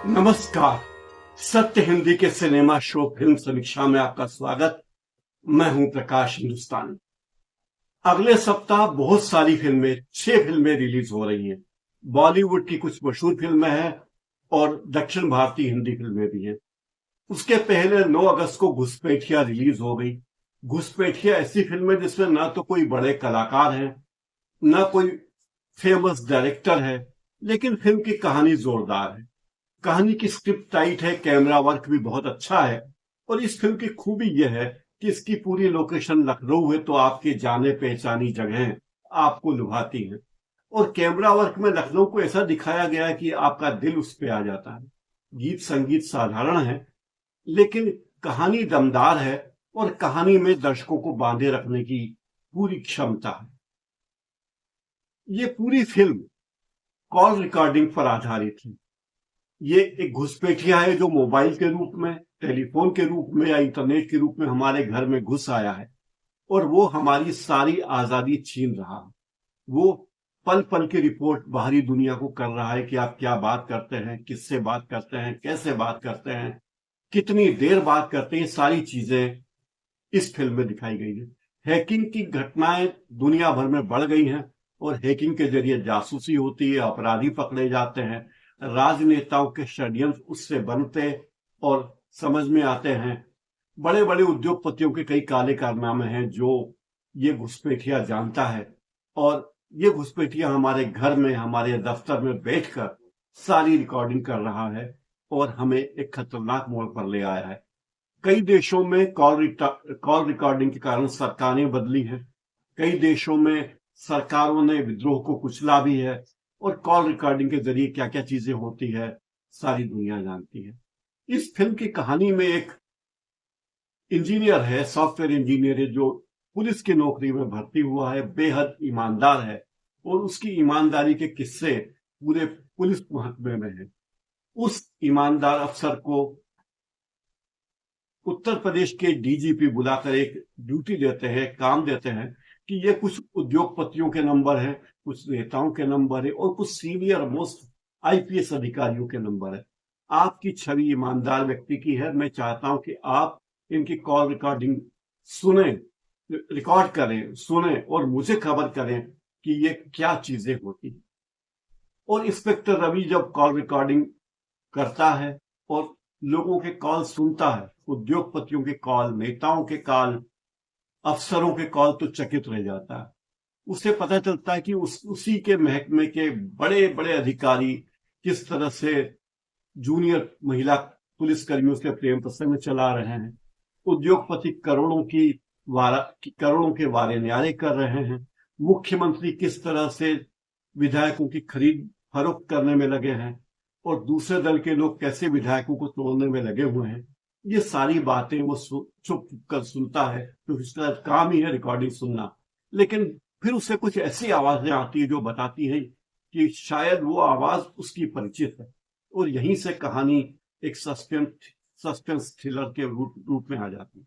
नमस्कार। सत्य हिंदी के सिनेमा शो फिल्म समीक्षा में आपका स्वागत। मैं हूं प्रकाश हिंदुस्तानी। अगले सप्ताह बहुत सारी फिल्में 6 फिल्में रिलीज हो रही हैं। बॉलीवुड की कुछ मशहूर फिल्में हैं और दक्षिण भारतीय हिंदी फिल्में भी हैं। उसके पहले 9 अगस्त को घुसपैठिया रिलीज हो गई। घुसपैठिया ऐसी फिल्म है जिसमें ना तो कोई बड़े कलाकार हैं, ना कोई फेमस डायरेक्टर है, लेकिन फिल्म की कहानी जोरदार है। कहानी की स्क्रिप्ट टाइट है, कैमरा वर्क भी बहुत अच्छा है। और इस फिल्म की खूबी यह है कि इसकी पूरी लोकेशन लखनऊ है, तो आपकी जाने पहचानी जगहें आपको लुभाती हैं। और कैमरा वर्क में लखनऊ को ऐसा दिखाया गया है कि आपका दिल उस पे आ जाता है। गीत संगीत साधारण है, लेकिन कहानी दमदार है और कहानी में दर्शकों को बांधे रखने की पूरी क्षमता है। ये पूरी फिल्म कॉल रिकॉर्डिंग पर आधारित है। ये एक घुसपैठिया है जो मोबाइल के रूप में, टेलीफोन के रूप में या इंटरनेट के रूप में हमारे घर में घुस आया है और वो हमारी सारी आजादी छीन रहा है। वो पल पल की रिपोर्ट बाहरी दुनिया को कर रहा है कि आप क्या बात करते हैं, किससे बात करते हैं, कैसे बात करते हैं, कितनी देर बात करते हैं। सारी चीजें इस फिल्म में दिखाई गई है। हैकिंग की घटनाएं दुनिया भर में बढ़ गई हैं और हैकिंग के जरिए जासूसी होती है, अपराधी पकड़े जाते हैं, राजनेताओं के षड्यंत्र उससे बनते और समझ में आते हैं। बड़े बड़े उद्योगपतियों के कई काले कारनामे हैं जो ये घुसपैठिया जानता है। और ये घुसपैठिया हमारे घर में, हमारे दफ्तर में बैठकर सारी रिकॉर्डिंग कर रहा है और हमें एक खतरनाक मोड़ पर ले आया है। कई देशों में कॉल रिकॉर्डिंग के कारण सरकारें बदली हैं। कई देशों में सरकारों ने विद्रोह को कुचला भी है। और कॉल रिकॉर्डिंग के जरिए क्या क्या चीजें होती है सारी दुनिया जानती है। इस फिल्म की कहानी में एक इंजीनियर है, सॉफ्टवेयर इंजीनियर है, जो पुलिस की नौकरी में भर्ती हुआ है, बेहद ईमानदार है और उसकी ईमानदारी के किस्से पूरे पुलिस महकमे में है। उस ईमानदार अफसर को उत्तर प्रदेश के डीजीपी बुलाकर एक ड्यूटी देते हैं, काम देते हैं कि ये कुछ उद्योगपतियों के नंबर है, कुछ नेताओं के नंबर है और कुछ सीनियर मोस्ट आईपीएस अधिकारियों के नंबर है। आपकी छवि ईमानदार व्यक्ति की है। मैं चाहता हूं कि आप इनकी कॉल रिकॉर्डिंग सुने, रिकॉर्ड करें, सुने और मुझे खबर करें कि ये क्या चीजें होती। और इंस्पेक्टर रवि जब कॉल रिकॉर्डिंग करता है और लोगों के कॉल सुनता है, उद्योगपतियों के कॉल, नेताओं के कॉल, अफसरों के कॉल, तो चकित रह जाता है। उसे पता चलता है कि उसी के महकमे के बड़े बड़े अधिकारी किस तरह से जूनियर महिला पुलिसकर्मियों के प्रेम प्रसंग में चला रहे हैं। उद्योगपति करोड़ों के वारे न्यारे कर रहे हैं। मुख्यमंत्री किस तरह से विधायकों की खरीद फरोख्त करने में लगे हैं और दूसरे दल के लोग कैसे विधायकों को तोड़ने में लगे हुए हैं। ये सारी बातें वो चुप कर सुनता है, तो इसका काम ही है रिकॉर्डिंग सुनना। लेकिन फिर उससे कुछ ऐसी आवाजें आती है जो बताती है कि शायद वो आवाज उसकी परिचित है। और यहीं से कहानी एक सस्पेंस थ्रिलर के रूप में आ जाती है।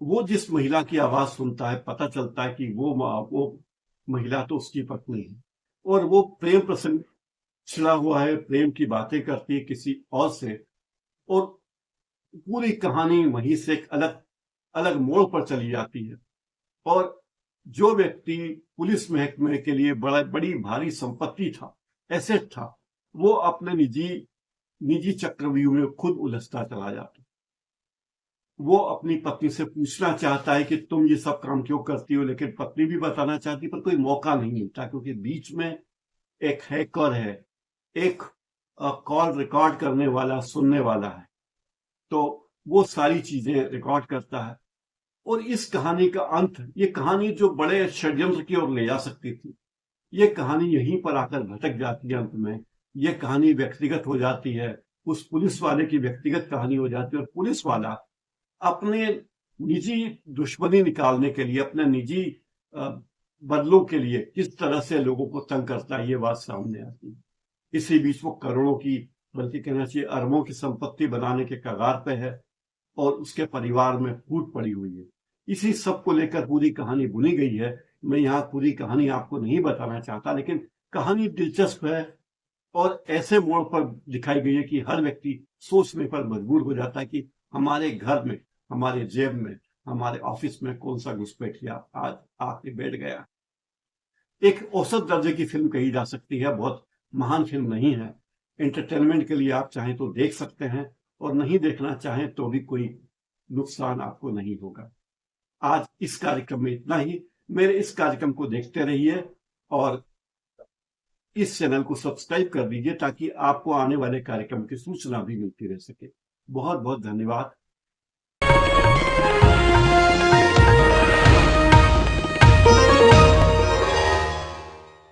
वो जिस महिला की आवाज सुनता है, पता चलता है कि वो महिला तो उसकी पत्नी है और वो प्रेम प्रसंग छिड़ा हुआ है, प्रेम की बातें करती है किसी और से। और पूरी कहानी वहीं से एक अलग अलग मोड़ पर चली जाती है। और जो व्यक्ति पुलिस महकमे के लिए बड़ी भारी संपत्ति था, एसेट था, वो अपने निजी चक्रव्यूह में खुद उलझता चला जाता। वो अपनी पत्नी से पूछना चाहता है कि तुम ये सब काम क्यों करती हो, लेकिन पत्नी भी बताना चाहती, पर कोई मौका नहीं मिलता क्योंकि बीच में एक हैकर है, एक कॉल रिकॉर्ड करने वाला, सुनने वाला है। तो वो सारी चीजें रिकॉर्ड करता है। और इस कहानी का अंत, ये कहानी जो बड़े षड्यंत्र की ओर ले जा सकती थी, ये कहानी यहीं पर आकर भटक जाती है। अंत में ये कहानी व्यक्तिगत हो जाती है, उस पुलिस वाले की व्यक्तिगत कहानी हो जाती है और पुलिस वाला अपने निजी दुश्मनी निकालने के लिए, अपने निजी बदलों के लिए किस तरह से लोगों को तंग करता है, ये बात सामने आती है। इसी बीच वो करोड़ों की, बल्कि कहना चाहिए अरबों की संपत्ति बनाने के कगार पे है और उसके परिवार में फूट पड़ी हुई है। इसी सब को लेकर पूरी कहानी बुनी गई है। मैं यहाँ पूरी कहानी आपको नहीं बताना चाहता, लेकिन कहानी दिलचस्प है, और ऐसे मोड़ पर दिखाई गई है कि हर व्यक्ति सोचने पर मजबूर हो जाता है कि हमारे घर में, हमारे जेब में, हमारे ऑफिस में कौन सा घुसपैठिया आज आके बैठ गया। एक औसत दर्जे की फिल्म कही जा सकती है, बहुत महान फिल्म नहीं है। एंटरटेनमेंट के लिए आप चाहें तो देख सकते हैं, और नहीं देखना चाहें तो भी कोई नुकसान आपको नहीं होगा। आज इस कार्यक्रम में इतना ही। मेरे इस कार्यक्रम को देखते रहिए और इस चैनल को सब्सक्राइब कर दीजिए ताकि आपको आने वाले कार्यक्रम की सूचना भी मिलती रह सके। बहुत बहुत धन्यवाद।